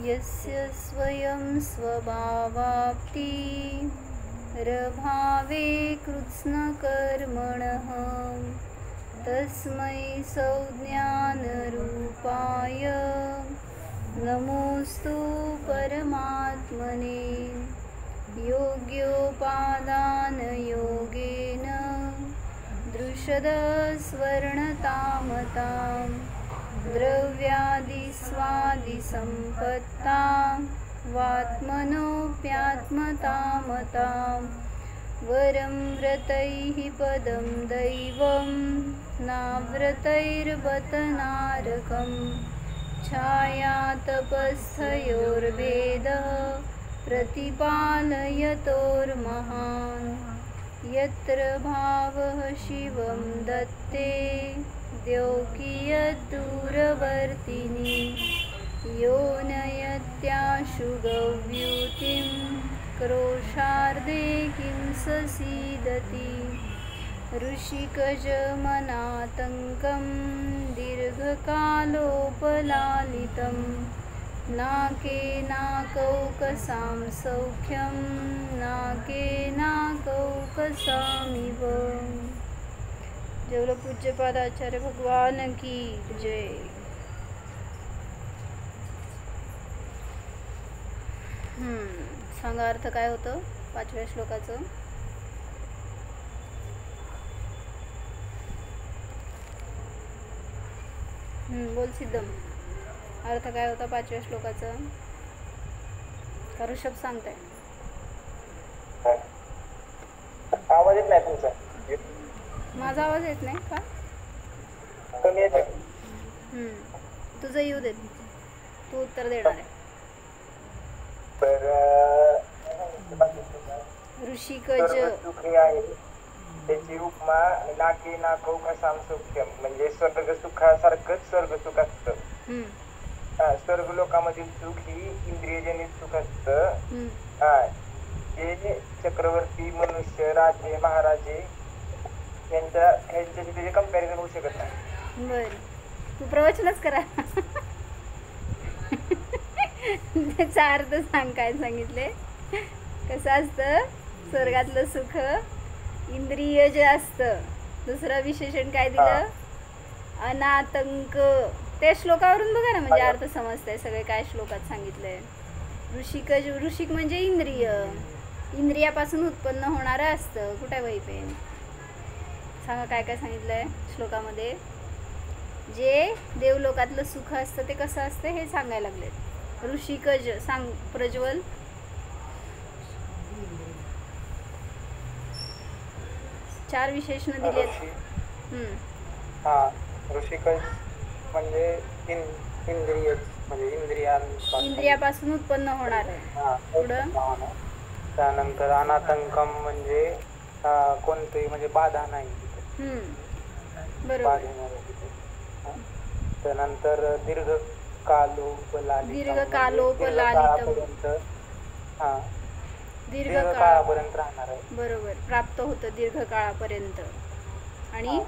यस्य स्वयं स्वभावाप्ति रभावे कृत्स्नकर्मणः तस्मै संज्ञानरूपाय नमोस्तु परमात्मने। योग्योपादानयोगेन दृशदस्वर्णतामतां द्रव्यादिस्वादिसम्पत्तां वात्मनोऽप्यात्मतामतां वरं व्रतैः पदं दैवं नाव्रतैर्बतनारकं छायातपस्थयोर्भेदः प्रतिपालयतोर्महान् यत्र भावः शिवं दत्ते द्यौकियद्दूरवर्तिनि यो नयत्याशु गव्यूतिं क्रोशार्दे किं ससीदति ऋषिकजमनातङ्कं दीर्घकालोपलालितं नाके नाकौकसां सौख्यं नाके नाकौकसामिव। जेवढं पूज्यपाद आचार्य भगवान की जय। सांगा अर्थ काय होतं 5व्या श्लोकाचं? बोल सिद्धम, अर्थ काय होता 5व्या श्लोकाचा? का ऋषभ सांगताय? आवाज येत नाही तुमचा? माझा आवाज येत नाही का? कमी येते. तुझं येऊ देत, तू उत्तर देणार आहे. ऋषिकज त्याची उपमा नाके नाकौकसां सौख्यम म्हणजे स्वर्ग सुखासारखंच स्वर्ग सुख असतं. स्वर्ग लोकामधील सुख ही इंद्रियजनित सुख असतं. जे चक्रवर्ती मनुष्य राजे महाराजे ह्यांच्याशी त्याचे कंपॅरिझन होऊ शकत नाही. बर, तू प्रवचनच करा. त्याचा अर्थ सांग, काय सांगितले? कसं असतं स्वर्गातलं सुख इंद्रिय जे असतं. दुसरं विशेषण काय दिलं? अनातंक. त्या श्लोकावरून बघा ना, म्हणजे अर्थ समजतंय सगळे काय श्लोकात सांगितलंय. ऋषिक म्हणजे इंद्रिय, इंद्रियापासून उत्पन्न होणारं असतं. कुठे वही पेन सांगा काय काय सांगितलंय श्लोकामध्ये? जे देवलोकातलं सुख असतं ते कसं असतं हे सांगायला लागले. ऋषिकज सांग प्रज्वल. चार विशेषण दिलेत. ऋषिकज म्हणजे इंद्रिय म्हणजे इंद्रियापासून उत्पन्न होणार आहे. पुढं त्यानंतर अनातंकम म्हणजे कोणतेही म्हणजे बाधा नाही. बरोबर. त्यानंतर दीर्घकाळापर्यंत राहणार आहे. बरोबर, प्राप्त होतं दीर्घकाळापर्यंत. आणि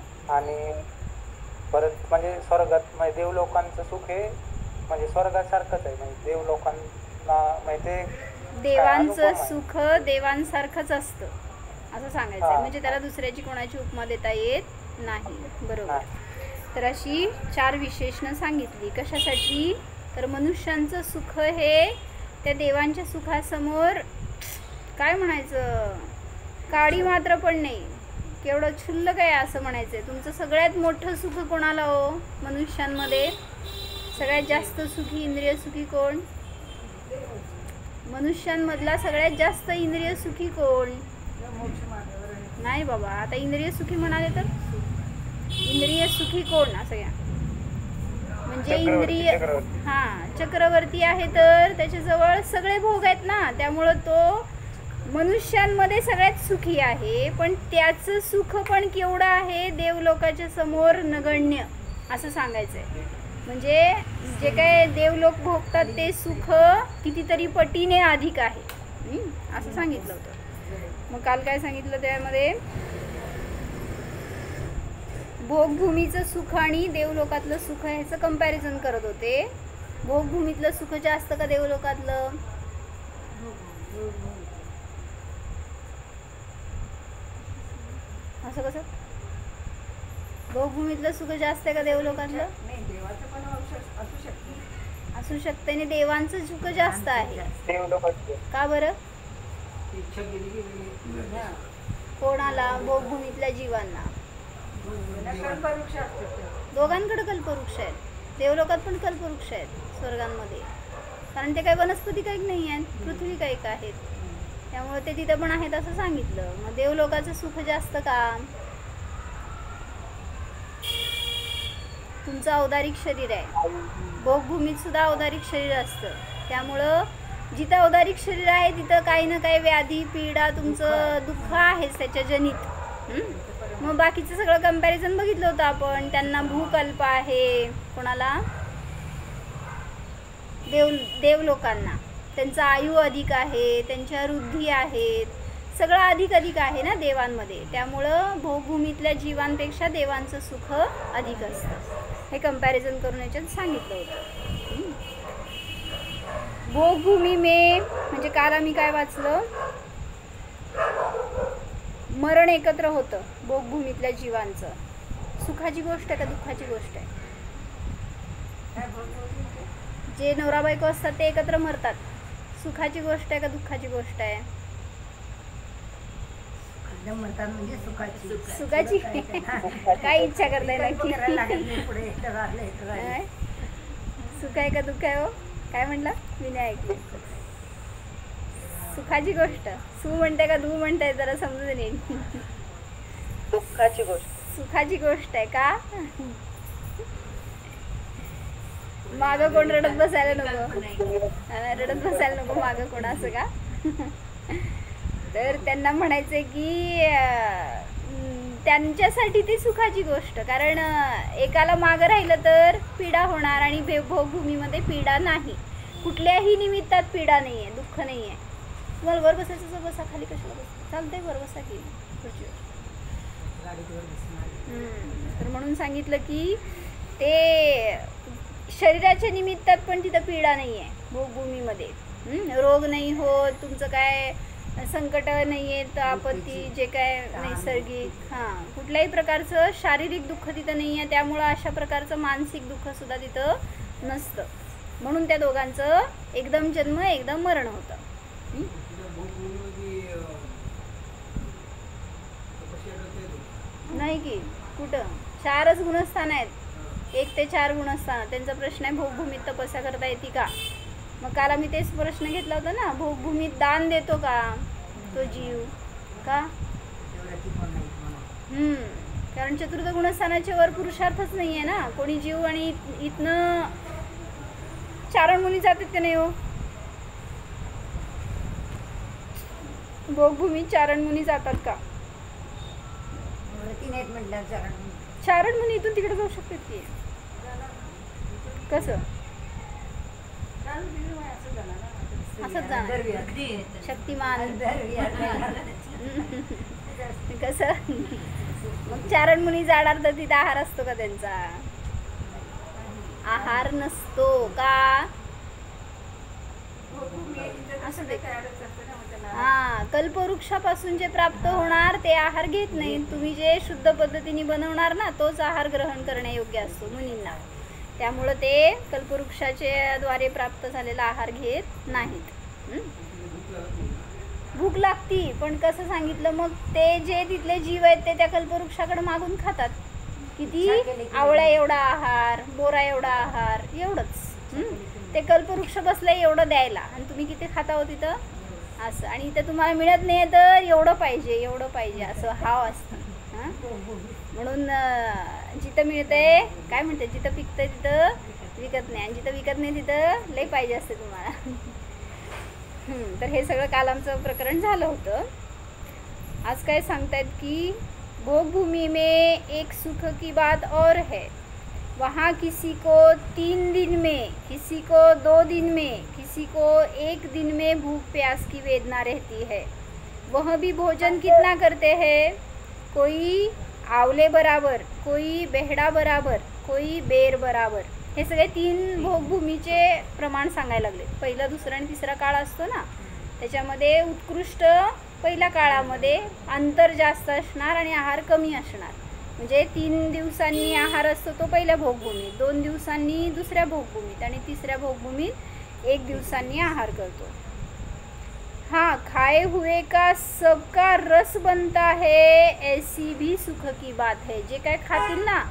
परत म्हणजे स्वर्गात म्हणजे देवलोकांचं सुख हे म्हणजे स्वर्गासारखंच आहे. म्हणजे देवलोकांना म्हणजे देवांचं सुख देवांसारखंच असतं असं सांगायचं. म्हणजे त्याला दुसऱ्याची कोणाची उपमा देता येत नाही. बरोबर. तर अशी 4 विशेषणं सांगितली. कशासाठी? तर मनुष्यांचं सुख हे त्या देवांच्या सुखासमोर काय म्हणायचं, काडी मात्र पण नाही. केवढं क्षुल्लक आहे असं म्हणायचंय. तुमचं सगळ्यात मोठं सुख कोणाला हो? मनुष्यांमध्ये सगळ्यात जास्त सुखी इंद्रिय सुखी कोण? मनुष्यांमधला सगळ्यात जास्त इंद्रिय सुखी कोण? नाही बाबा, आता इंद्रिय सुखी म्हणाले तर इंद्रिय सुखी कोण असं घ्या. म्हणजे इंद्रिय चक्रवर्ती आहे तर त्याच्याजवळ सगळे भोग आहेत ना, त्यामुळं तो मनुष्यांमध्ये सगळ्यात सुखी आहे. पण त्याचं सुख पण केवढं आहे? देवलोकाच्या समोर नगण्य असं सांगायचंय. म्हणजे जे काय देवलोक भोगतात ते सुख कितीतरी पटीने अधिक आहे असं सांगितलं होतं. मग काल काय सांगितलं त्यामध्ये? भोगभूमीचं सुख आणि देवलोकातलं सुख ह्याचं कंपॅरिझन करत होते. भोगभूमीतलं सुख जास्त का देवलोकातलं? असं कसं? भोगभूमीतलं सुख जास्त आहे का देवलोकातलं? असू शकते आणि देवांचं सुख जास्त आहे. का बरं? कोणाला? भोगभूमीतल्या जीवांना. दोघांकडे कल्पवृक्ष आहेत. देवलोकात पण कल्पवृक्ष आहेत स्वर्गांमध्ये, कारण ते काही वनस्पती काही नाही आहेत, पृथ्वी काही आहेत, त्यामुळे ते तिथं पण आहेत असं सांगितलं. मग देवलोकाचं सुख जास्त का? तुमचं औदारिक शरीर आहे, भोगभूमीत सुद्धा औदारिक शरीर असतं, त्यामुळं जिथं औदारिक शरीर आहे तिथं काही ना काही व्याधी पीडा तुमचं दुःख आहेच त्याच्या जनित. मग बाकीचं सगळं कंपॅरिझन बघितलं होतं आपण. त्यांना भूक अल्प आहे, कोणाला? देवलोकांना. त्यांचा आयु अधिक आहे, त्यांच्या वृद्धी आहेत, सगळं अधिक आहे ना देवांमध्ये, त्यामुळं भोगभूमीतल्या जीवांपेक्षा देवांचं सुख अधिक असतं. हे कंपॅरिझन करून याच्यात सांगितलं होतं. भोगभूमी में म्हणजे काल आम्ही काय वाचलं? मरण एकत्र होतं भोगभूमीतल्या जीवांचं. सुखाची गोष्ट आहे का दुःखाची गोष्ट आहे? जे नवरा बायको असतात ते एकत्र मरतात, सुखाची गोष्ट आहे का दुःखाची गोष्ट आहे? म्हणजे सुखाची. काय इच्छा करताय नक्की? सुख आहे का दुःख आहे? हो काय म्हटलं? मी नाही ऐकलं. सुखाची गोष्ट. सु म्हणते का धू म्हणताय? जरा समजून येईल. दुःखाची गोष्ट. सुखाची गोष्ट आहे का? मागं कोण रडत बसायला नको, रडत बसायला नको मागं कोण, असं का? तर त्यांना म्हणायचं की त्यांच्यासाठी ती सुखाची गोष्ट, कारण एकाला मागं राहिलं तर पीडा होणार आणि भोगभूमीमध्ये पीडा नाही, कुठल्याही निमित्तात पीडा नाही आहे, दुःख नाही आहे. तुम्हाला वर बसायचं तर बसा, खाली कशाला बस? चालतंय, वर बसा की खुर्चीवर. तर म्हणून सांगितलं की ते शरीराच्या निमित्तात पण तिथं पीडा नाही आहे भोगभूमीमध्ये. रोग नाही होत, तुमचं काय संकट नाही आहेत, आपत्ती जे काय नैसर्गिक कुठल्याही प्रकारचं शारीरिक दुःख तिथं नाही आहे, त्यामुळं अशा प्रकारचं मानसिक दुःखसुद्धा तिथं नसतं. म्हणून त्या दोघांचं एकदम जन्म एकदम मरण होतं. नाही की कुठं? 4च गुणस्थान आहेत, 1 ते 4 गुणस्थान. त्यांचा प्रश्न आहे भोगभूमीत तपस्या करता येते का? मग काल आम्ही तेच प्रश्न घेतला होता ना, भोगभूमीत दान देतो का तो जीव? का? कारण चतुर्थ गुणस्थानाच्या वर पुरुषार्थच नाही आहे ना. कोणी जीव आणि इथनं चारणमुनी जातात का नाही? हो, भोगभूमीत चारणमुनी जातात का? चारणमुनी इथून तिकडे जाऊ शकतात की कसं? असंच जाणार शक्तिमान कसं? मग चारणमुनी जाणार तर तिथं आहार असतो का त्यांचा? आहार नसतो का? असं ते कल्पवृक्षापासून जे प्राप्त होणार ते आहार घेत नाही. तुम्ही जे शुद्ध पद्धतीने बनवणार ना तोच आहार ग्रहण करण्यायोग्य असतो मुनींना, त्यामुळं ते कल्पवृक्षाच्या द्वारे प्राप्त झालेला आहार घेत नाहीत. भूक लागती पण कसं सांगितलं? मग ते जे तिथले जीव आहेत ते त्या कल्पवृक्षाकडे मागून खातात. किती? आवळ्या एवढा आहार, बोरा एवढा आहार, एवढंच. ते कल्पवृक्ष बसलाय एवढं द्यायला आणि तुम्ही किती खाता हो तिथं असं. आणि इथं तुम्हाला मिळत नाही तर एवढं पाहिजे असं हाव असतं. म्हणून जिथं मिळतंय काय म्हणते, जिथं पिकतंय तिथं विकत नाही, आणि जिथं विकत नाही तिथं लय पाहिजे असते तुम्हाला. तर हे सगळं काल आमचं प्रकरण झालं होतं. आज काय सांगतायत की भोगभूमी में एक सुख की बात और है, वहाँ किसी को 3 दिन में, किसी को 2 दिन में, किसी को 1 दिन में भूख प्यास की वेदना रहती है. वह भी भोजन कितना करते हैं? कोई आंवले बराबर, कोई बेहड़ा बराबर, कोई बेर बराबर. हे सगळे 3 भोगभूमीचे प्रमाण सांगायला लागले. पहिला, दुसरा आणि तिसरा काळ असतो ना, त्याच्यामध्ये उत्कृष्ट पहिल्या काळामध्ये अंतर जास्त असणार आणि आहार कमी असणार. म्हणजे 3 दिवसांनी आहार असतो तो पहिल्या भोगभूमीत, 2 दिवसांनी दुसऱ्या भोगभूमीत आणि तिसऱ्या भोगभूमीत 1 दिवसांनी आहार करतो. हाँ, खाए हुए का सबका रस बनता है, ऐसी भी सुख की बात है. जे काय खातील ना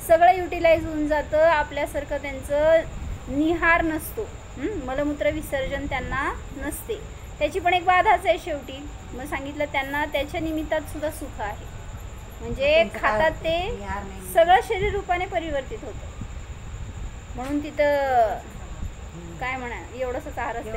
सगळं युटिलाइज होऊन जातं, आपल्यासारखं त्यांचं निहार नसतो, मलमूत्र विसर्जन त्यांना नसते. त्याची पण एक बाधाच आहे शेवटी. मग सांगितलं त्यांना त्याच्या निमित्तात सुद्धा सुख आहे. म्हणजे खातात ते सगळं शरीर रूपाने परिवर्तित होतं. म्हणून तिथं काय म्हणा एवढंच आहार असते,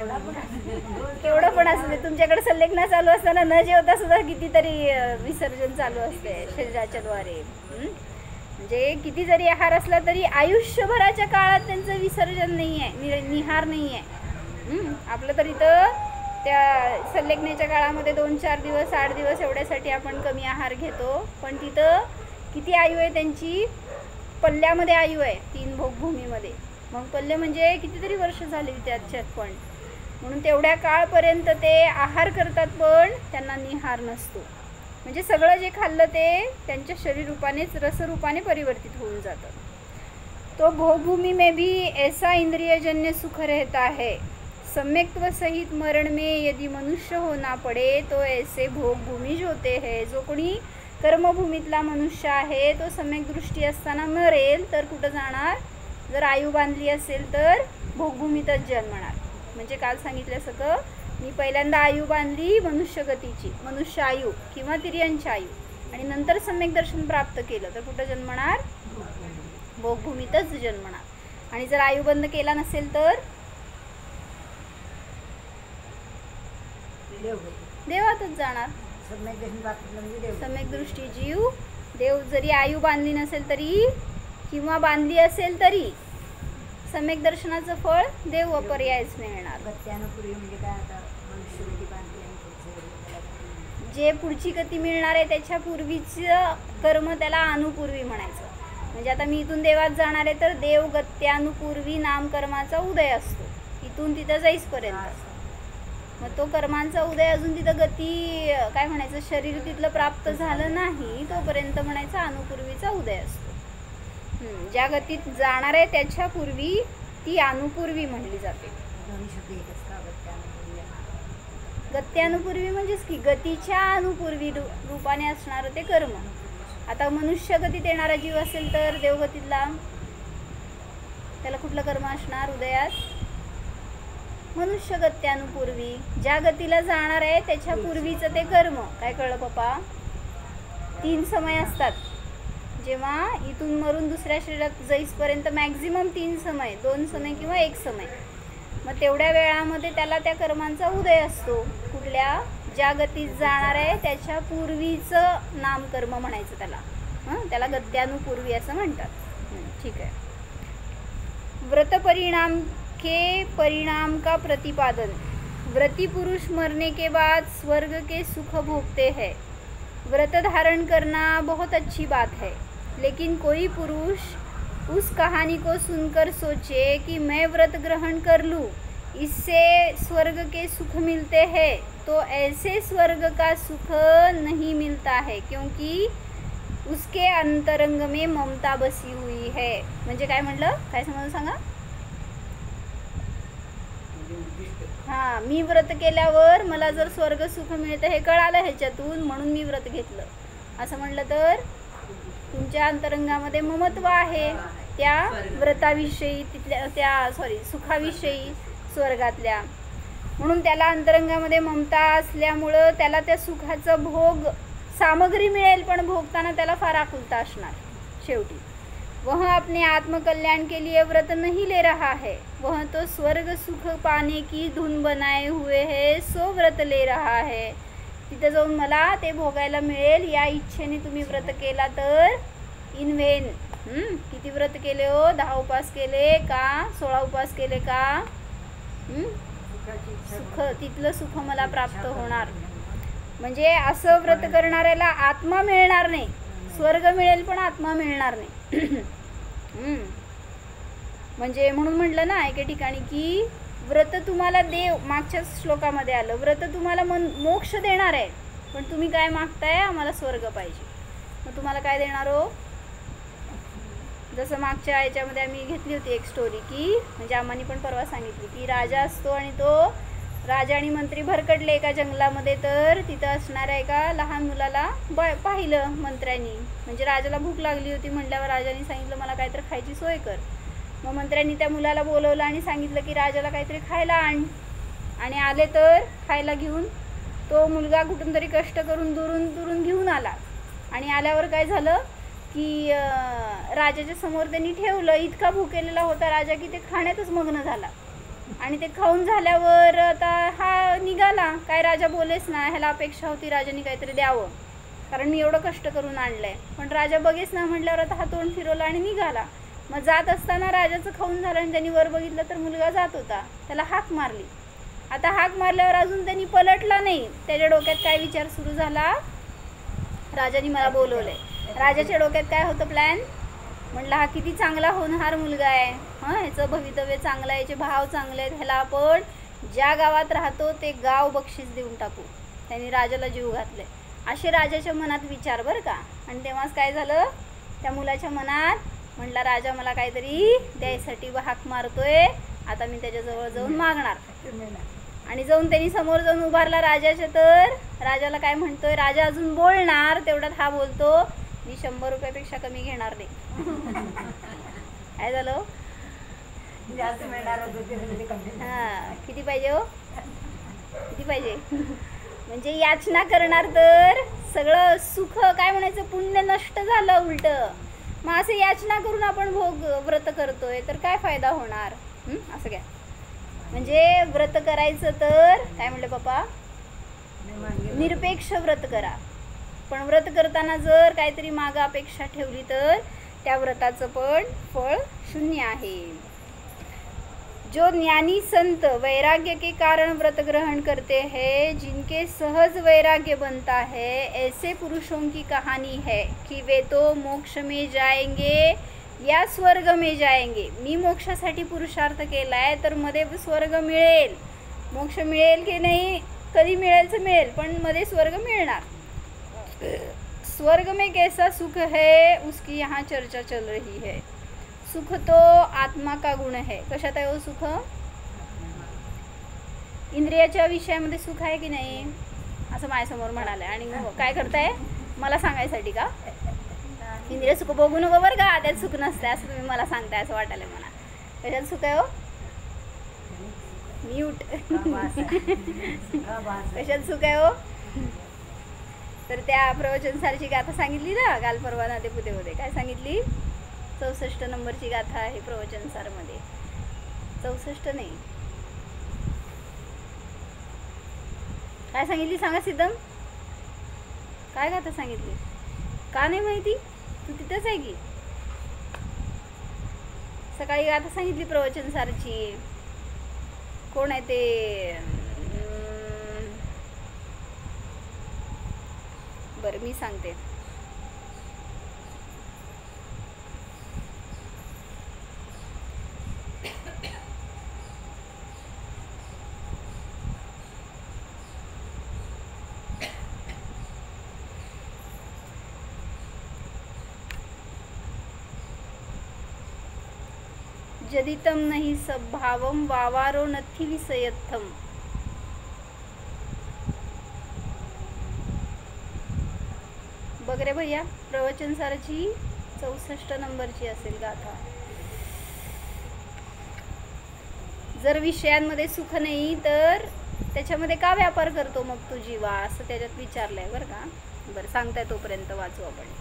केवढं पण असते. तुमच्याकडे संलेखना चालू असताना न जेवता सुद्धा कितीतरी विसर्जन चालू असते शरीराच्या द्वारे. म्हणजे किती जरी आहार असला तरी आयुष्यभराच्या काळात त्यांचं विसर्जन नाही आहे, निहार नाही आहे. आपलं तर इथं त्या संलेखनेच्या काळामध्ये 2-4 दिवस 8 दिवस एवढ्यासाठी आपण कमी आहार घेतो. पण तिथं किती आयु आहे त्यांची, पल्ल्यामध्ये आयु आहे 3 भोगभूमीमध्ये. मग पल्ले म्हणजे कितीतरी वर्ष झाली त्याच्यात पण. म्हणून तेवढ्या काळपर्यंत ते आहार करतात पण त्यांना निहार नसतो. म्हणजे सगळं जे खाल्लं ते त्यांच्या शरीर रूपानेच रसरूपाने परिवर्तित होऊन जातं. तो भोगभूमी में भी ऐसा इंद्रियजन्य सुख रहता है. सम्यक्त्व सहित मरण में यदि मनुष्य होना पडे तो ऐसे भोगभूमी होते है. जो कोणी कर्मभूमीतला मनुष्य आहे तो सम्यक दृष्टी असताना मरेल तर कुठं जाणार, जर आयु बांधली असेल तर भोगभूमीतच जन्मणार. म्हणजे काल सांगितल्यासारखं मी पहिल्यांदा आयु बांधली मनुष्य गतीची, मनुष्य आयु किंवा तिर्यंची आयु, आणि नंतर सम्यक दर्शन प्राप्त केलं तर कुठं जन्मणार, भोगभूमीतच जन्मणार. आणि जर आयु बंद केला नसेल तर देवातच जाणार. सम्यक दृष्टी जीव देव जरी आयु बांधली नसेल तरी किंवा बांधली असेल तरी सम्यक दर्शनाचं फळ देव पर्यायच मिळणार. जे पुढची गती मिळणार आहे त्याच्या पूर्वीचं कर्म त्याला अनुपूर्वी म्हणायचं. म्हणजे आता मी इथून देवात जाणार आहे तर देव गत्यानुपूर्वी नामकर्माचा उदय असतो इथून तिथं जाईसपर्यंत. मग तो कर्मांचा उदय अजून तिथं गती काय म्हणायचं, शरीर तिथलं प्राप्त झालं नाही तोपर्यंत म्हणायचं अनुपूर्वीचा उदय असतो. ज्या गतीत जाणार आहे त्याच्या पूर्वी ती अनुपूर्वी म्हणली जाते. गत्यानुपूर्वी म्हणजेच की गतीच्या अनुपूर्वी रूपाने असणारं ते कर्म. आता मनुष्य गतीत येणारा जीव असेल तर देवगतीतला त्याला कुठलं कर्म असणार उदयात, मनुष्य गत्यानुपूर्वी. ज्या गतीला जाणार आहे त्याच्या पूर्वीचं ते कर्म. काय कळलं पप्पा? 3 समय असतात. जेव्हा इथून मरून दुसऱ्या शरीरात जाईसपर्यंत मॅक्झिमम 3 समय, 2 समय किंवा 1 समय. मग तेवढ्या वेळामध्ये त्याला त्या कर्मांचा उदय असतो. कुठल्या, ज्या गतीत जाणार आहे त्याच्या पूर्वीचं नामकर्म म्हणायचं त्याला. त्याला गत्यानुपूर्वी असं म्हणतात. ठीक आहे. व्रत परिणाम के परिणाम का प्रतिपादन. व्रती पुरुष मरने के बाद स्वर्ग के सुख भोगते हैं. व्रत धारण करना बहुत अच्छी बात है, लेकिन कोई पुरुष उस कहानी को सुनकर सोचे कि मैं व्रत ग्रहण कर लूँ, इससे स्वर्ग के सुख मिलते हैं, तो ऐसे स्वर्ग का सुख नहीं मिलता है, क्योंकि उसके अंतरंग में ममता बसी हुई है. म्हणजे काय म्हटलं, काय समजून सांगा. हां, मी व्रत केल्यावर मला जर स्वर्ग सुख मिळतं हे कळालं ह्याच्यातून, म्हणून मी व्रत घेतलं असं म्हटलं तर तुमच्या अंतरंगामध्ये ममत्व आहे त्या व्रताविषयी, तिथल्या त्या सुखाविषयी स्वर्गातल्या. म्हणून त्याला अंतरंगामध्ये ममता असल्यामुळं त्याला त्या सुखाचं भोग सामग्री मिळेल पण भोगताना त्याला फार आकुलता असणार. शेवटी वह अपने आत्मकल्याण के लिए व्रत नहीं ले रहा है, वह तो स्वर्ग सुख पाने की धुन बनाए हुए है, सो व्रत ले रहा है. तिथं जाऊन मला ते भोगायला मिळेल या इच्छेने तुम्ही व्रत केला तर इन वेन. किती व्रत केले हो? 10 उपास केले का? 16 उपास केले का? सुख, तिथलं सुख मला प्राप्त होणार. म्हणजे असं व्रत करणाऱ्याला आत्मा मिळणार नाही. स्वर्ग मिळेल पण आत्मा मिळणार नाही. म्हणजे म्हणून म्हटलं ना एके ठिकाणी की व्रत तुम्हाला देव, मागच्या श्लोकामध्ये आलं, व्रत तुम्हाला मोक्ष देणार आहे, पण तुम्ही काय मागताय, आम्हाला स्वर्ग पाहिजे. मग तुम्हाला काय देणार हो? जसं मागच्या याच्यामध्ये आम्ही घेतली होती एक स्टोरी की, म्हणजे आम्हानी पण परवा सांगितली की राजा असतो आणि तो राजा आणि मंत्री भरकटले एका जंगलामध्ये, तर तिथं असणाऱ्या एका लहान मुलाला पाहिलं मंत्र्यांनी. म्हणजे राजाला भूक लागली होती म्हटल्यावर राजाने सांगितलं मला काहीतरी खायची सोय कर. मग मंत्र्यांनी त्या मुलाला बोलवलं आणि सांगितलं की राजाला काहीतरी खायला आण. आणि आले तर खायला घेऊन तो मुलगा कुठून तरी कष्ट करून दुरून घेऊन आला. आणि आल्यावर काय झालं की राजाच्या समोर त्यांनी ठेवलं. इतका भुकेलेला होता राजा की ते खाण्यातच मग्न झाला. आणि ते खाऊन झाल्यावर आता हा निघाला. काय राजा बोलेच ना, ह्याला अपेक्षा होती राजाने काहीतरी द्यावं, कारण मी एवढं कष्ट करून आणलंय. पण राजा बघेच ना म्हटल्यावर आता हा तोंड फिरवला आणि निघाला. मग जात असताना राजाचं खाऊन झालं आणि त्यांनी वर बघितलं तर मुलगा जात होता. त्याला हाक मारली. आता हाक मारल्यावर अजून त्यांनी पलटला नाही. त्याच्या डोक्यात काय विचार सुरू झाला, राजाने मला बोलवलंय. राजाच्या डोक्यात काय होतं प्लॅन, म्हटलं हा किती चांगला होणहार मुलगा आहे, ह्याचं भवितव्य चांगलं आहे, याचे भाव चांगले आहेत, ह्याला आपण ज्या गावात राहतो ते गाव बक्षीस देऊन टाकू. त्यांनी राजाला जीव घातले. असे राजाच्या मनात विचार बरं का. आणि तेव्हाच काय झालं, त्या मुलाच्या मनात म्हटलं राजा मला काहीतरी द्यायसाठी हाक मारतोय, आता मी त्याच्याजवळ जाऊन मागणार. आणि जाऊन त्यांनी समोर जाऊन उभारला राजाच्या, तर राजाला काय म्हणतोय, राजा अजून बोलणार तेवढ्यात हा बोलतो मी 100 रुपयापेक्षा कमी घेणार नाही. काय झालं, हां किती पाहिजे हो, किती पाहिजे. म्हणजे याचना करणार तर सगळं सुख काय म्हणायचं पुण्य नष्ट झालं उलट. मग असं याचना करून आपण व्रत करतोय तर काय फायदा होणार. असं काय म्हणजे व्रत करायचं तर काय म्हणलं पप्पा, निरपेक्ष व्रत करा. पण व्रत करताना जर काहीतरी मागं अपेक्षा ठेवली तर त्या व्रताचं पण फळ शून्य आहे. जो ज्ञानी संत वैराग्य के कारण व्रत ग्रहण करते हैं, जिनके सहज वैराग्य बनता है, ऐसे पुरुषों की कहानी है कि वे तो मोक्ष में जाएंगे या स्वर्ग में जाएंगे. मी मोक्षासाठी पुरुषार्थ केलाय तर मध्ये स्वर्ग मिळेल. मोक्ष मिळेल की नाही, कधी मिळेल तर मिळेल, पण मध्ये स्वर्ग मिळणार. स्वर्ग में कैसा सुख है उसकी यहाँ चर्चा चल रही है. सुख तो आत्मा का गुण है. कशात आहे हो सुख, इंद्रियाच्या विषयामध्ये सुख आहे की नाही, असं माझ्यासमोर म्हणाले. आणि काय करताय मला सांगायसाठी का, इंद्रिय सुख बघू नको बरं का, त्यात सुख नसते असं तुम्ही मला सांगताय असं वाटायला मला. कशात सुख आहे हो, म्यूट. कशात सुख आहे हो, तर त्या प्रवचनसारची गाथा सांगितली ना काल परवा ना ते पुतेमध्ये. काय सांगितली, 64 नंबरची गाथा आहे प्रवचनसारमध्ये. 64 नाही, काय सांगितली सांगा सिद्धम, काय गाथा सांगितली, का नाही माहिती, तू तिथंच आहे की. सकाळी गाथा सांगितली प्रवचनसारची. कोण आहे ते, बरं मी सांगते. जदितम नहीं सद्भावम वावारो नथी विषयत्थम. बघ रे भैया, प्रवचनसारची 64 नंबरची असेल गाथा. जर विषयांमध्ये सुख नाही तर त्याच्यामध्ये का व्यापार करतो मग तू जीवा, असं त्याच्यात विचारलंय बरं का. बरं सांगताय तोपर्यंत वाचू आपण.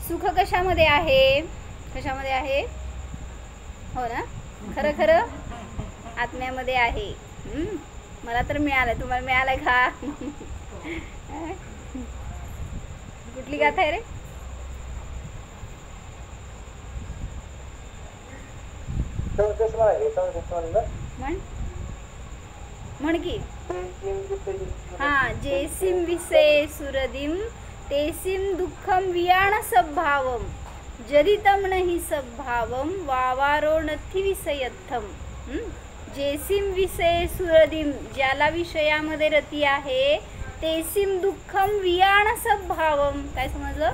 सुख कशामध्ये आहे, कशामध्ये आहे हो ना, खरं खरं आत्म्यामध्ये आहे. मला तर मिळालं, तुम्हाला मिळालंय का. कुठली गाथा आहे रे, म्हण की. हा, जेसिम विषय सुरदिम तेसिम दुःखम वियाण सद्भावम जदितम नहि सद्भावम वावारो नथी विषयत्थम. जेसिम विषय सुरदिम, ज्याला विषयामध्ये रती आहे, तेसिम दुःखम वियाण सद्भावम. काय समजलं?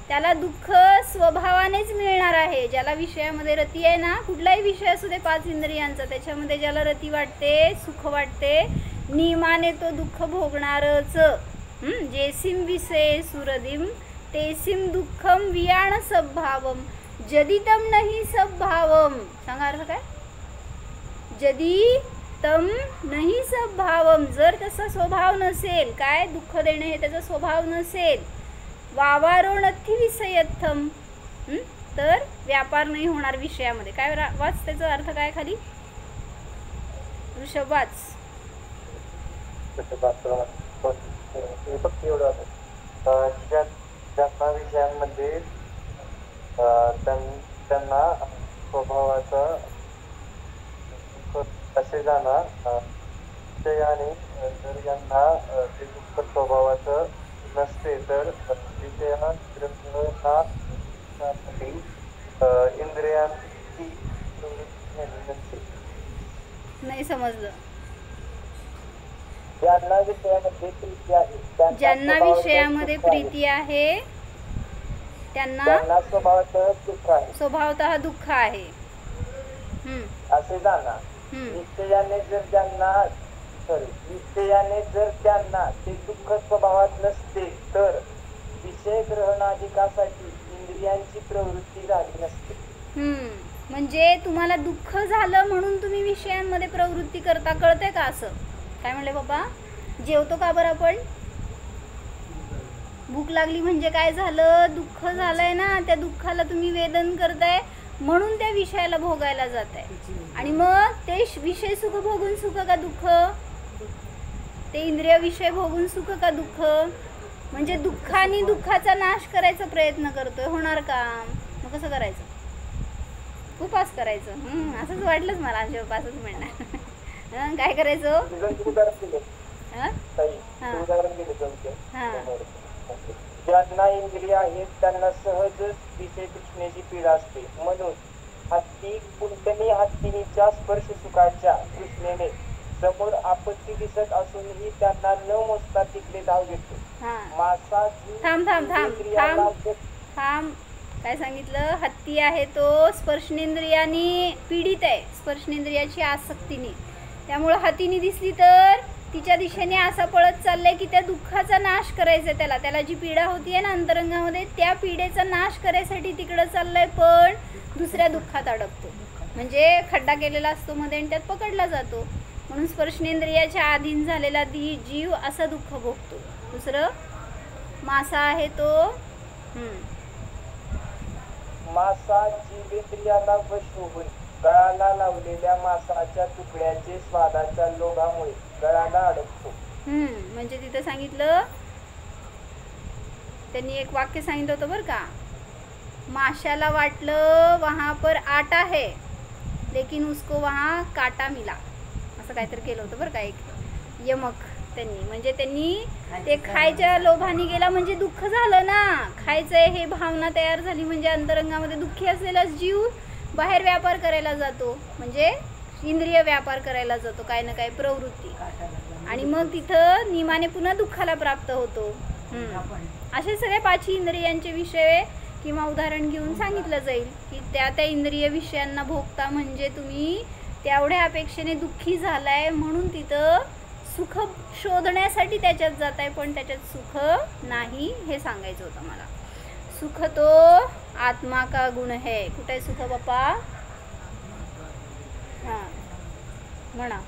त्याला दुःख स्वभावानेच मिळणार आहे. ज्याला विषयामध्ये रती आहे ना, कुठलाही विषय असू दे 5 इंद्रियांचा, त्याच्यामध्ये ज्याला रती वाटते, सुख वाटते, नियमाने तो दुःख भोगणारच. जेसिम विषय सुरदिम तेसिम दुःखम वियाण सद्भावम. जदितम नाही सद्भावम. सांगा अर्थ काय? जदितम नाही सद्भावम, जर त्याचा स्वभाव नसेल, काय दुःख देणे हे त्याचा स्वभाव नसेल, वावारो नथी विषयत्थम, तर व्यापार नाही होणार विषयामध्ये. काय वाच त्याचा अर्थ काय खाली? ऋषभ वाच. ज्यांना विषयांमध्ये त्यांना स्वभावाचा असे जाणार विषयाने जर यांना ते दुःख स्वभावाचं नसते तर विषयासाठी इंद्रियांची नसते. नाही समजलं. ज्यांना विषयामध्ये प्रीती आहे, ज्यांना विषयामध्ये प्रीती आहे त्यांना स्वभावतः दुःख आहे, स्वभावतः दुःख आहे. असे जाणार. निश्चयाने जर त्यांना ते दुःख स्वभावात नसते तर विषय ग्रहणाधिकासाठी इंद्रियांची प्रवृत्ती झाली नसते. म्हणजे तुम्हाला दुःख झालं म्हणून तुम्ही विषयांमध्ये प्रवृत्ती करता. कळते का असं? काय म्हणले बाबा? जेवतो का बरं आपण? भूक लागली म्हणजे काय झालं? दुःख झालंय ना, त्या दुःखाला तुम्ही वेदन करताय म्हणून त्या विषयाला भोगायला जात आहे. आणि मग ते विषय सुख भोगून सुख का दुःख? ते इंद्रिय विषय भोगून सुख का दुःख? म्हणजे दुःखाने दुःखाचा नाश करायचा प्रयत्न करतोय. होणार का? मग कसं करायचं? उपास करायचं. असंच वाटलंच मला. आमच्या उपासच म्हणणार. काय करायचं? ज्यांना इंद्रिय आहेत त्यांना सहज विषय तृष्णेची पीडा असते. म्हणून कोणत्याही हत्तीच्या स्पर्श सुखाच्या तृष्णेने समोर आपत्ती दिसत असूनही त्यांना न मोजता तिकडे धाव घेतो. मासा थांब. काय सांगितलं? हत्ती आहे तो स्पर्शनेंद्रियाने पीडित आहे, स्पर्शनेंद्रियाची आसक्तीने. त्यामुळे हत्तीने दिसली तर तिच्या दिशेने असा पळत चाललाय की त्या दुःखाचा नाश करायचा त्याला. त्याला जी पीडा होतीये ना अंतरंगामध्ये, त्या पीडेचा नाश करायसाठी तिकडं चाललाय, पण दुसऱ्या दुःखात अडकतो. म्हणजे खड्डा केलेला असतो मध्ये आणि त्यात पकडला जातो. म्हणून स्पर्शनेंद्रियाच्या अधीन झालेला जीव असं दुःख भोगतो. दुसरं मासा आहे तो मासा जीवेंद्रियाला वश होऊन गळाला लावलेल्या मासाच्या तुकड्याचे स्वादाच्या लोभामुळे गळाला अडकतो. म्हणजे तिथं सांगितलं, त्यांनी एक वाक्य सांगितलं होतं बरं का. माशाला वाटलं वहां पर आटा है लेकिन उसको वहां काटा मिला, असं काहीतरी केलं होतं बरं का एक यमक त्यांनी. म्हणजे त्यांनी ते खायच्या लोभाने गेला म्हणजे दुःख झालं ना. खायचंय हे भावना तयार झाली म्हणजे अंतरंगामध्ये दुःखी असलेला जीव बाहेर व्यापार करायला जातो. म्हणजे इंद्रिय व्यापार करायला जातो, काय ना काय प्रवृत्ती. आणि मग तिथं नियमाने पुन्हा दुःखाला प्राप्त होतो. असे सगळे 5 इंद्रियांचे विषय किंवा उदाहरण घेऊन सांगितलं जाईल की त्या इंद्रिय विषयांना भोगता म्हणजे तुम्ही तेवढ्या अपेक्षेने दुःखी झालाय म्हणून तिथं सुख शोधण्यासाठी त्याच्यात जात आहे, पण त्याच्यात सुख नाही हे सांगायचं होतं मला. सुख तो आत्मा का गुण है. कुठे आहे सुख बाप्पा? म्हणा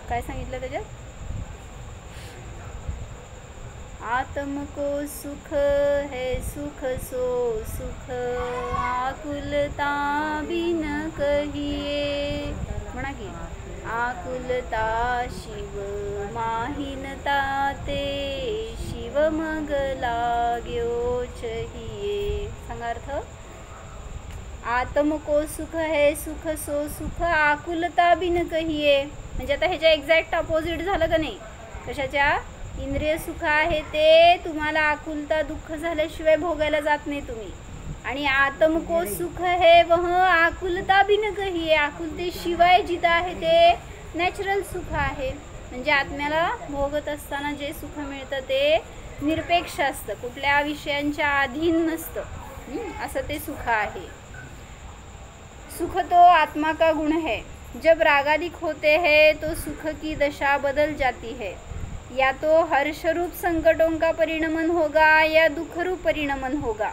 काय सांगितलं त्याच्यात? आत्म को सुख है सुख सो सुख आकुलता बिन कहिए. म्हणा की आकुलता शिव माहिनता ते शिव मग लाग्यो चाहिए. सांगा अर्थ. आत्म को सुख है सुख सो सुख आकुलता बिन कहिए. म्हणजे आता ह्याच्या एक्झॅक्ट अपोजिट झालं का नाही? कशाच्या? इंद्रिय सुख आहे ते तुम्हाला आकुलता दुःख झाल्याशिवाय भोगायला जात नाही तुम्ही. आणि आत्म को सुख है वह आकुलता बिन कही आहे. आकुलतेशिवाय जिथं आहे ते नॅचरल सुख आहे. म्हणजे आत्म्याला भोगत असताना जे सुख मिळतं ते निरपेक्ष असतं, कुठल्या विषयांच्या अधीन नसतं. असं ते सुख आहे. सुख तो आत्मा का गुण है. जब रागादिक होते हैं तो सुख की दशा बदल जाती है. या तो हर्ष रूप संकटों का परिणमन होगा या दुख रूप परिणमन होगा.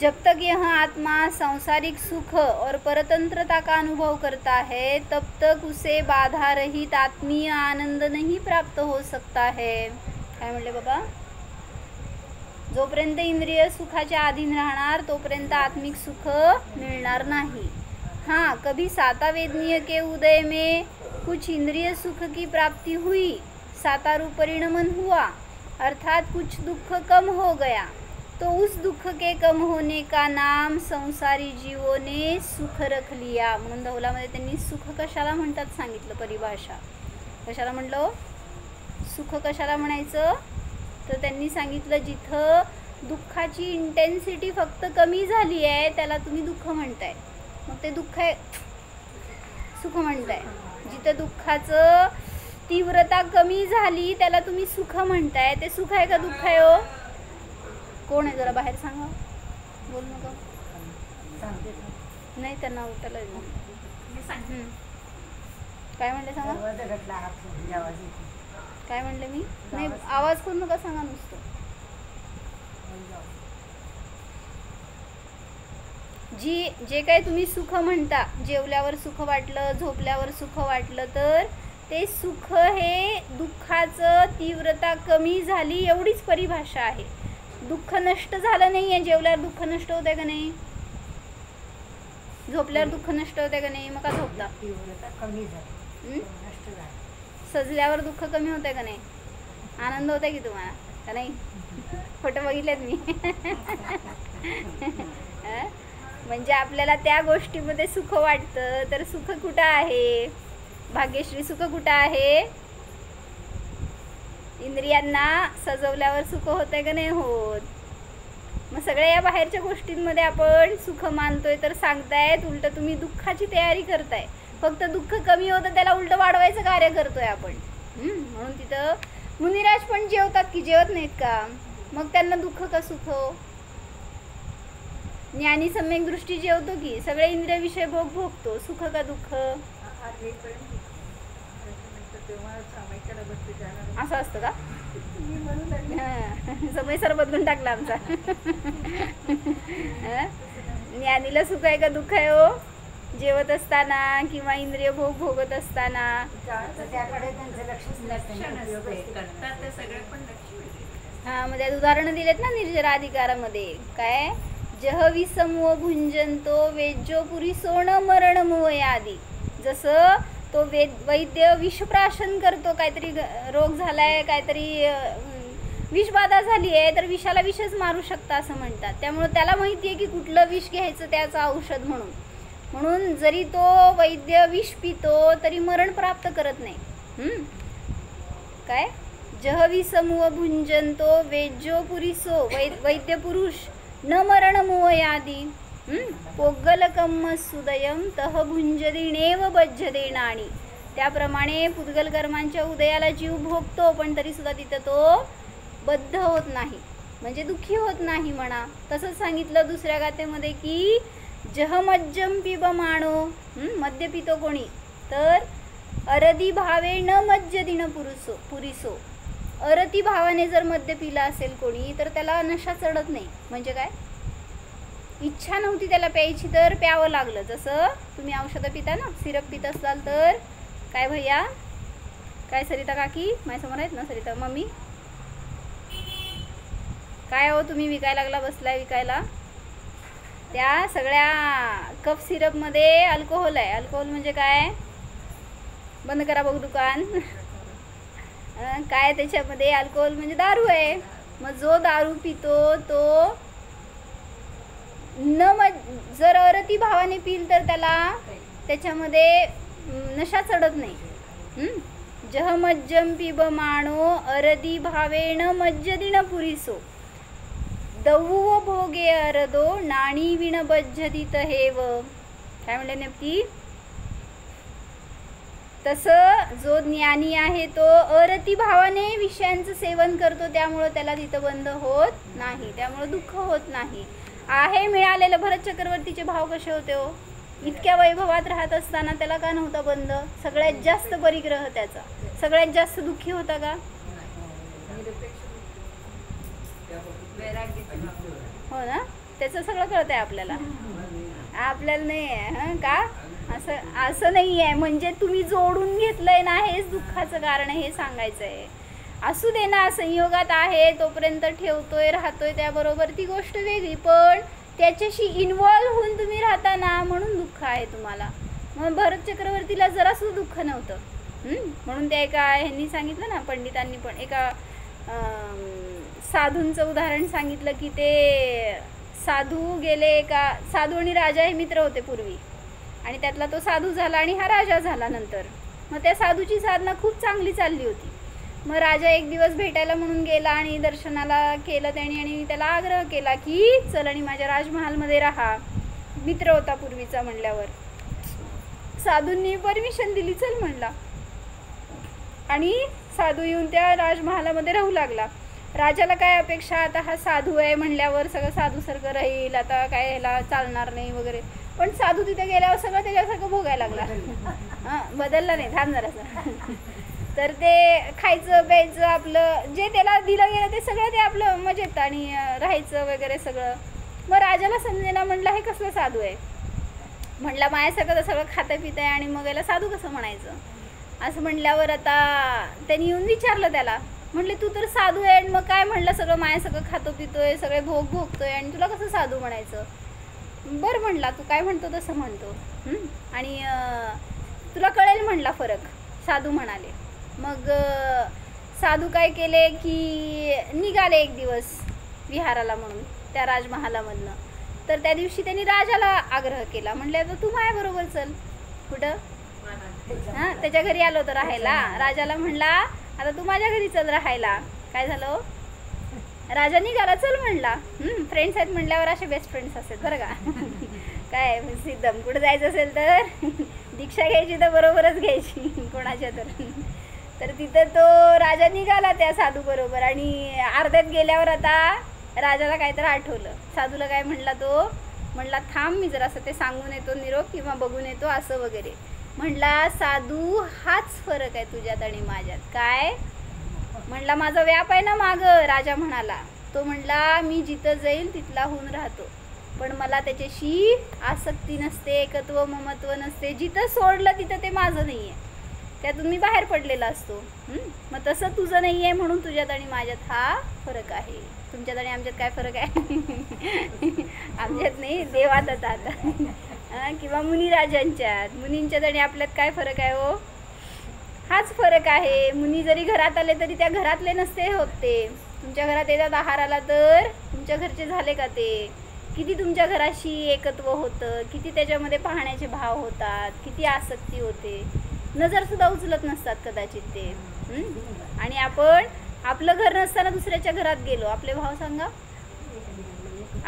जब तक यह आत्मा सांसारिक सुख और परतंत्रता का अनुभव करता है तब तक उसे बाधा रहित आत्मीय आनंद नहीं प्राप्त हो सकता है. काय म्हणले बाबा? जोपर्यंत इंद्रिय सुखाच्या अधीन राहणार तोपर्यंत आत्मिक सुख मिळणार नहीं. हाँ, कभी साता वेदनीय के उदय में कुछ इंद्रिय सुख की प्राप्ति हुई, सातारूप परिणमन हुआ, अर्थात कुछ दुख कम हो गया, तो उस दुख के कम होने का नाम संसारी जीवों ने सुख रख लिया. म्हणून धवलामध्ये त्यांनी सुख कशाला म्हणतात सांगितलं परिभाषा. कशाला म्हणलं? सुख कशाला म्हणायचं तर त्यांनी सांगितलं जिथं दुःखाची इंटेन्सिटी फक्त कमी झाली आहे त्याला तुम्ही दुःख म्हणताय. मग ते दुःख आहे सुख म्हणताय. जिथं दुःखाचं तीव्रता कमी झाली त्याला तुम्ही सुख म्हणताय. ते सुख आहे का दुःख आहे हो? कोण आहे जरा बाहेर सांगा. बोल नको. नाही त्यांना उठायला काय म्हणले सांगा. काय म्हणले मी? नाही आवाज करू नका सांगा नुसतं. जे काही तुम्ही सुख म्हणता, जेवल्यावर सुख वाटलं, झोपल्यावर सुख वाटलं, तर ते सुख हे दुःखाचं तीव्रता कमी झाली एवढीच परिभाषा आहे. दुःख नष्ट झालं नाही आहे. जेवल्यावर दुःख नष्ट होत आहे का नाही? झोपल्यावर दुःख नष्ट होत आहे का नाही? मग का झोपता? सजल्यावर दुःख कमी होत आहे का नाही? आनंद होत आहे की तुम्हाला का नाही? फोटो बघितलेत मी. म्हणजे आपल्याला त्या गोष्टीमध्ये सुख वाटतं, तर सुख कुठं आहे? भाग्यश्री सुख कुठं आहे? इंद्रियांना सजवल्यावर सुख होतंय का नाही होत? मग सगळ्या या बाहेरच्या गोष्टींमध्ये आपण सुख मानतोय तर सांगतायत उलट तुम्ही दुःखाची तयारी करताय. फक्त दुःख कमी होतं त्याला उलट वाढवायचं कार्य करतोय आपण. म्हणून तिथं मुनिराज पण जेवतात की जेवत नाहीत का? मग त्यांना दुःख का सुख? ज्ञानी सम्यक दृष्टी जेवतो की सगळे इंद्रिय विषय भोगतो. सुख का दुःख? असं असतं का? समय सर बदलून टाकला आमचा. ज्ञानीला सुख आहे का दुःख आहे हो? जेवत असताना किंवा इंद्रिय भोगत असताना. हा मग त्यात उदाहरणं दिलेत ना निर्जराधिकारामध्ये. काय? जह विसमो भुंजंतो वेज्यो पुरीसो न मरण मोयादी. जसं तो वैद्य विषप्राशन करतो, काहीतरी रोग झालाय, काहीतरी विषबाधा झाली आहे, तर विषाला विषच मारू शकता असं म्हणतात. त्यामुळे त्याला माहिती आहे की कुठलं विष घ्यायचं त्याचं औषध म्हणून. म्हणून जरी तो वैद्य विष पितो तरी मरण प्राप्त करत नाही. काय? जह विसमो भुंजंतो वेज्यो पुरीसो वैद्य पुरुष न मरण मोयादी. पोग्गलकम्म सुदयम तह भुंजदिणेव बज्जदेणाणी. त्याप्रमाणे पुद्गल कर्मांच्या उदयाला जीव भोगतो पण तरी सुद्धा तिथं तो बद्ध होत नाही, म्हणजे दुःखी होत नाही म्हणा. तसंच सांगितलं दुसऱ्या गाथेमध्ये की जह मज्जम पिबमाणो. मद्य पितो कोणी तर अरदी भावे न मज्जदिन पुरिसो. अरती भावाने जर मद्य पिला असेल कोणी तर त्याला नशा चढत नाही. म्हणजे काय? इच्छा नव्हती त्याला प्यायची तर प्यावं लागलं. जसं तुम्ही औषधं पिता ना, सिरप पित असाल तर काय भैया, काय सरिता काकी माझ्यासमोर आहेत ना, सरिता मम्मी, काय हो तुम्ही विकायला लागला, बसलाय विकायला. त्या सगळ्या कफ सिरपमध्ये अल्कोहोल आहे. अल्कोहोल म्हणजे काय? बंद करा बघ दुकान. काय त्याच्यामध्ये? अल्कोहोल म्हणजे दारू आहे. मग जो दारू पितो तो जर अरती भावाने पिल तर त्याला त्याच्यामध्ये नशा चढत नाही. जह मज्जम पिबमाणो अरदी भावेण मज्जदिन पुरिसो दवुव भोगे अरदो नाणी विण बज्जदी तहेव. काय म्हणले नेमकी? तसं जो ज्ञानी आहे तो अरती भावाने विषयांचं सेवन करतो, त्यामुळं त्याला तिथं बंध होत नाही, त्यामुळं दुःख होत नाही. आहे मिळालेलं. भरत चक्रवर्तीचे भाव कसे होते हो? इतक्या वैभवात राहत असताना त्याला का नव्हता बंध? सगळ्यात जास्त परिग्रह त्याचा. सगळ्यात जास्त दुःखी होता का? हो ना. त्याचं सगळं कळत आहे आपल्याला. आपल्याला नाही आहे का? असं नाही आहे. म्हणजे तुम्ही जोडून घेतलंय ना, हेच दुःखाचं कारण हे सांगायचं आहे. असू दे ना, संयोगात आहे तोपर्यंत ठेवतोय राहतोय त्याबरोबर ती गोष्ट वेगळी, पण त्याच्याशी इन्व्हॉल्व होऊन तुम्ही राहता ना, म्हणून दुःख आहे तुम्हाला. मग भरत चक्रवर्तीला जरासुद्धा दुःख नव्हतं. म्हणून त्या एका ह्यांनी सांगितलं ना, पंडितांनी पण एका साधूंचं उदाहरण सांगितलं की ते साधू गेले का, साधू आणि राजा हे मित्र होते पूर्वी, आणि त्यातला तो साधू झाला आणि हा राजा झाला नंतर. मग त्या साधूची साधना खूप चांगली चालली होती. मग राजा एक दिवस भेटायला म्हणून गेला आणि दर्शनाला केलं त्याने, आणि त्याला आग्रह केला की चल आणि माझ्या राजमहालमध्ये राहा. मित्र होता पूर्वीचा म्हणल्यावर साधूंनी परमिशन दिली, चल म्हणला. आणि साधू येऊन त्या राजमहालामध्ये राहू लागला. राजाला काय अपेक्षा, आता हा साधू आहे म्हणल्यावर सगळं साधूसारखं राहील, आता काय ह्याला चालणार नाही वगैरे. पण साधू तिथे गेल्यावर सगळं त्याच्यासारखं भोगायला लागला. हां, बदलला नाही, थांब जरासं. तर ते खायचं प्यायचं आपलं जे त्याला दिलं गेलं ते सगळं ते आपलं मजेत, आणि राहायचं वगैरे सगळं. मग राजाला समजेना, म्हणलं हे कसलं साधू आहे. म्हणला माझ्यासारखं तर सगळं खातं पितं आहे आणि मग याला साधू कसं म्हणायचं. असं म्हणल्यावर आता त्यांनी येऊन विचारलं त्याला, म्हणले तू तर साधू आहे आणि मग काय म्हणलं सगळं माझ्यासारखं खातो पितोय, सगळे भोग भोगतोय आणि तुला कसं साधू म्हणायचं. बरं म्हणला, तू काय म्हणतो तसं म्हणतो, आणि तुला कळेल म्हणला फरक, साधू म्हणाले. मग साधू काय केले की निघाले एक दिवस विहाराला म्हणून त्या राजमहालामधनं. तर त्या दिवशी त्यांनी राजाला आग्रह केला, म्हणले आता तू माझ्याबरोबर चल. कुठं? हां, त्याच्या घरी आलो होतं राहायला. राजाला म्हणला आता तू माझ्या घरी चल राहायला. काय झालं? राजा निघाला, चल म्हणला. फ्रेंड्स आहेत म्हणल्यावर असे बेस्ट फ्रेंड्स असतात बरं का. काय सिद्धम कुठं जायचं असेल तर दीक्षा घ्यायची तर बरोबरच घ्यायची कोणाच्या तर तिथं तो राजा निघाला त्या साधू बरोबर, आणि अर्ध्यात गेल्यावर आता राजाला काहीतरी आठवलं. साधूला काय म्हणला तो, म्हणला थांब मी जरासं ते सांगून येतो निरोप किंवा बघून येतो असं वगैरे. म्हणला साधू हाच फरक आहे तुझ्यात आणि माझ्यात. काय? म्हणला माझा व्याप आहे ना मागं. राजा म्हणाला, तो म्हणला मी जिथं जाईल तिथला होऊन राहतो, पण मला त्याच्याशी आसक्ती नसते, एकत्व ममत्व नसते. जिथं सोडलं तिथं ते माझं नाही आहे, त्यातून मी बाहेर पडलेला असतो. मग तसं तुझं नाही आहे, म्हणून तुझ्यात आणि माझ्यात हा फरक आहे. तुमच्यात आणि आमच्यात काय फरक आहे? आमच्यात नाही, देवात आता किंवा मुनिराजांच्यात, मुनींच्यात आणि आपल्यात काय फरक आहे हो? हाच फरक आहे. मुनी जरी घरात आले तरी त्या घरातले नसते होत. ते तुमच्या घरात येतात आहाराला तर तुमच्या घरचे झाले का ते? किती तुमच्या घराशी एकत्व होतं, किती त्याच्यामध्ये पाहण्याचे भाव होतात, किती आसक्ती होते. नजरसुद्धा उचलत नसतात कदाचित ते. आणि आपण आपलं घर नसताना दुसऱ्याच्या घरात गेलो, आपले भाव सांगा.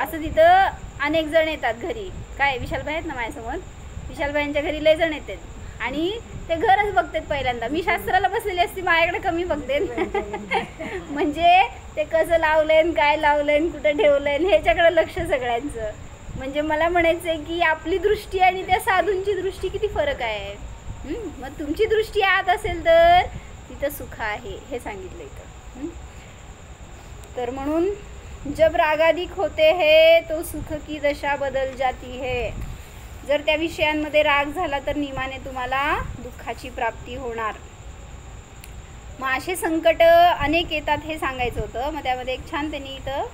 असं तिथं अनेक जण येतात घरी. काय विशालबाई आहेत ना माझ्यासमोर, विशालबाईंच्या घरी लय जण येतात आणि ते घरच बघतात पहिल्यांदा. मी शास्त्राला बसलेली असती, माझ्याकडे कमी बघते. म्हणजे ते कसं लावलंय, काय लावलंय, कुठं ठेवलंय, ह्याच्याकडे लक्ष सगळ्यांचं. म्हणजे मला म्हणायचं आहे की आपली दृष्टी आणि त्या साधूंची दृष्टी किती फरक आहे. मग तुमची दृष्टी आत असेल तर तिथं सुख आहे, हे सांगितलं इथं. तर म्हणून जब रागाधिक होते है तो सुख की दशा बदल जाती है. जर त्या विषयांमध्ये राग झाला तर नियमाने तुम्हाला दुःखाची प्राप्ती होणार. मग असे संकट अनेक येतात हे सांगायचं होतं. मग त्यामध्ये एक छान त्यांनी इथं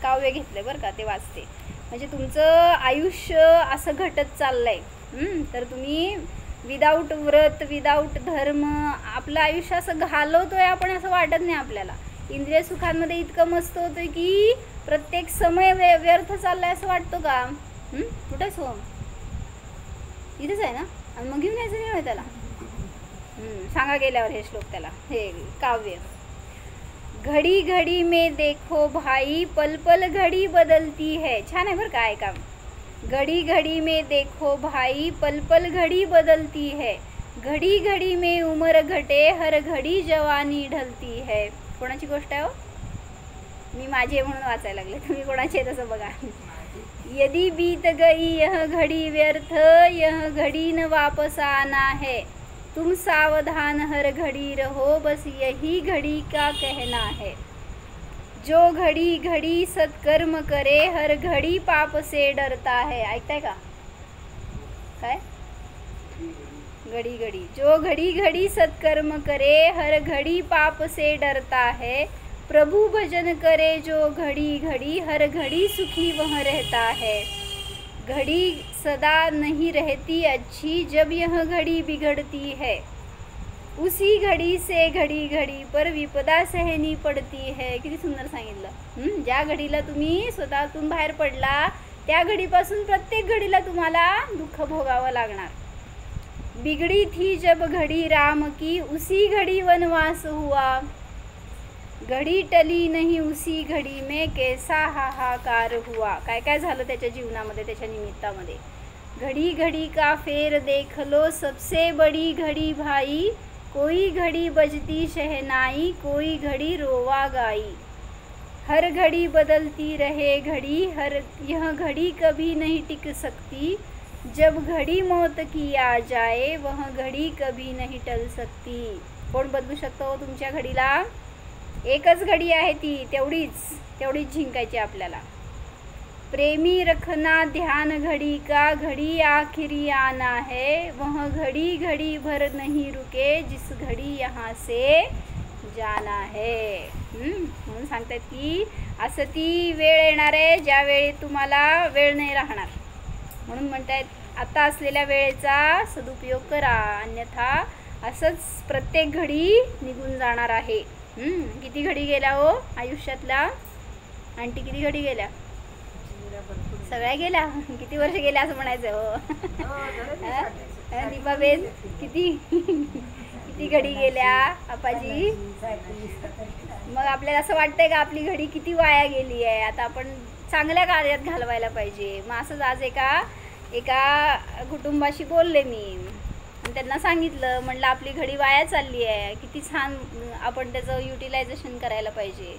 काव्य घेतलं बरं का, ते वाचते. म्हणजे तुमचं आयुष्य असं घटत चाललंय, तर तुम्ही विदाऊट व्रत, विदाऊट धर्म आपलं आयुष्य असं घालवतोय आपण, असं वाटत नाही आपल्याला. इंद्रिय सुखांमध्ये इतकं मस्त होतोय की प्रत्येक समय व्यर्थ चाललाय असं वाटतो का? कुठे सोम इथेच आहे ना, आणि मग घेऊन यायचं नाही त्याला. सांगा गेल्यावर हे श्लोक त्याला, हे काव्य. घडी घडी में देखो भाई पल पल घडी बदलती है. छान आहे बरं का, ऐका. घड़ी घड़ी में देखो भाई पल पल घड़ी बदलती है. घड़ी घड़ी में उम्र घटे हर घड़ी जवानी ढलती है. कोणाची गोष्ट आहे हो? मी माझे म्हणून वाचायला लागले, तुम्ही कोणाचे तसं बघा. यदि बीत गई यह घड़ी व्यर्थ यह घड़ी न वापस आना है. तुम सावधान हर घड़ी रहो बस यही घड़ी का कहना है. जो घड़ी घड़ी सत्कर्म करे हर घड़ी पाप से डरता है. ऐकताय का काय? घड़ी घड़ी जो घड़ी घड़ी सत्कर्म करे हर घड़ी पाप से डरता है. प्रभु भजन करे जो घड़ी घड़ी हर घड़ी सुखी वह रहता है. घड़ी सदा नहीं रहती अच्छी जब यह घड़ी बिगड़ती है. उसी घड़ी से घडी घडी पर विपदा सहनी पडती है. किती सुंदर सांगितलं. ज्या घडीला तुम्ही स्वतःतून बाहेर पडला त्या घडीपासून प्रत्येक घडीला तुम्हाला दुःख भोगावं लागणार. बिगड़ी थी जब घड़ी राम की उसी घड़ी वनवास हुआ. घड़ी टली नहीं उसी घड़ी में कैसा हाहाकार हुआ. काय काय झालं त्याच्या जीवनामध्ये, त्याच्या निमित्तामध्ये. घड़ी घड़ी का फेर देख लो सबसे बड़ी घड़ी भाई. कोई घड़ी बजती शहनाई कोई घड़ी रोवा गाई. हर घड़ी बदलती रहे घड़ी यह घड़ी कभी नहीं टिक सकती. जब घड़ी मौत की आ जाए वह घड़ी कभी नहीं टल सकती. कोण बदलू शकतो हो तुमच्या घडीला? एकच घडी आहे ती, तेवढीच जिंकायची आपल्याला. प्रेमी रखना ध्यान घड़ी का घड़ी आखिरी आना है. वह घड़ी घड़ी भर नहीं रुके जिस घड़ी यहाँ से जाना है. म्हणून सांगतात की असं ती वेळ येणार आहे ज्या वेळी तुम्हाला वेळ नाही राहणार. म्हणून म्हणतायत आता असलेल्या वेळेचा सदुपयोग करा, अन्यथा असंच प्रत्येक घडी निघून जाणार आहे. किती घडी गेल्या हो आयुष्यातल्या? आंटी किती घडी गेल्या? सगळ्या गेल्या. किती वर्ष गेल्या असं म्हणायचं हो. दीपाबेन किती किती घडी गेल्या आपाजी? मग आपल्याला असं वाटतंय का आपली घडी किती वाया गेली आहे, आता आपण चांगल्या कार्यात घालवायला पाहिजे. मग असंच आज एका कुटुंबाशी बोलले मी, त्यांना सांगितलं, म्हटलं आपली घडी वाया चालली आहे, किती छान आपण त्याचं युटिलायझेशन करायला पाहिजे.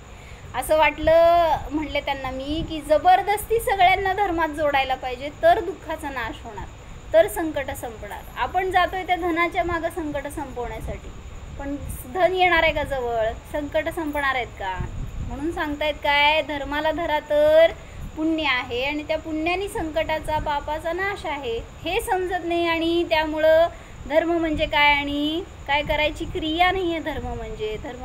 असं वाटलं म्हटले त्यांना मी की जबरदस्ती सगळ्यांना धर्मात जोडायला पाहिजे तर दुःखाचा नाश होणार, तर संकट संपणार. आपण जातोय त्या धनाच्या मागं संकट संपवण्यासाठी, पण धन येणार आहे का जवळ? संकट संपणार आहेत का? म्हणून सांगतायत काय, धर्माला धरा तर पुण्य आहे आणि त्या पुण्याने संकटाचा पापाचा नाश आहे. हे समजत नाही आणि त्यामुळं धर्म म्हणजे काय आणि काय करायची क्रिया नाही आहे. धर्म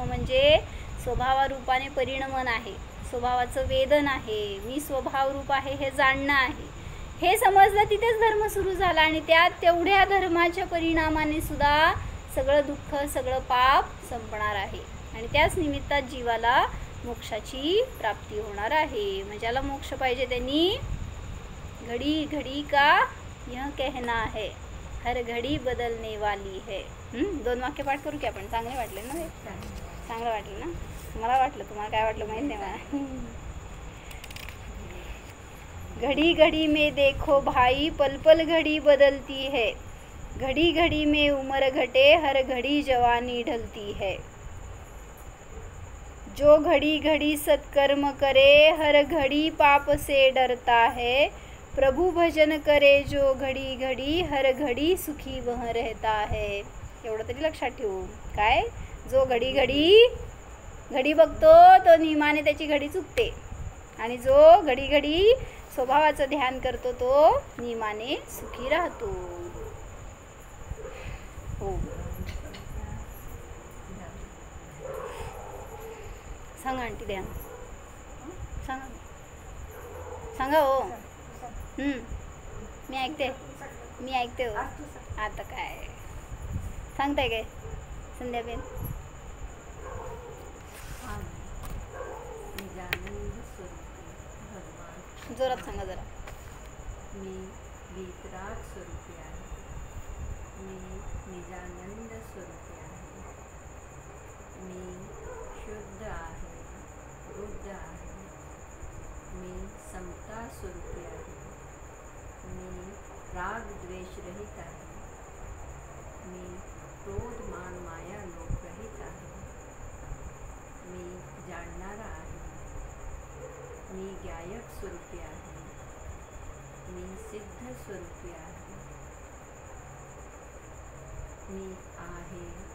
म्हणजे स्वभावरूपाने परिणमन आहे, स्वभावाचं वेदन आहे, मी स्वभावरूप आहे हे जाणणं आहे. हे समजलं तिथेच धर्म सुरू झाला आणि त्या तेवढ्या धर्माच्या परिणामाने सुद्धा सगळं दुःख सगळं पाप संपणार आहे आणि त्याच निमित्तात जीवाला मोक्षाची प्राप्ती होणार आहे. म्हणजे ज्याला मोक्ष पाहिजे त्यांनी घडी घडी का यह कहना है हर घडी बदलने वाली है. 2 वाक्य पाठ करू की आपण? चांगले वाटले ना? हे चांगलं वाटलं ना? मला वाटलं, तुम्हाला काय वाटलं माहित नाही मला. घड़ी घड़ी में देखो भाई पल पल घड़ी बदलती है. घड़ी घड़ी में उम्र घटे हर घड़ी जवानी ढलती है. जो घड़ी घड़ी सत्कर्म करे हर घड़ी पाप से डरता है. प्रभु भजन करे जो घड़ी घड़ी हर घड़ी सुखी वह रहता है. एवढं तरी लक्षात ठेवू. काय? जो घडी घडी बघतो तो नियमाने त्याची घडी चुकते आणि जो घडी घडी स्वभावाचं ध्यान करतो तो नियमाने सुखी राहतो. हो, सांगा आंटी, ध्यान सांगा हो. मी ऐकते हो. आता काय सांगताय काय संध्याबेन? जोरात सांगा जरा. मी वितराग स्वरूपी आहे. मी निजानंद स्वरूपी आहे. मी शुद्ध आहे, बुद्ध आहे. मी समता स्वरूपी आहे. मी राग द्वेष रहित आहे. मी क्रोध मान माया लोभ रहित आहे. मी जाणणारा आहे. मी गायक स्वरूपी आहे. मी सिद्ध स्वरूपी आहे. मी आहे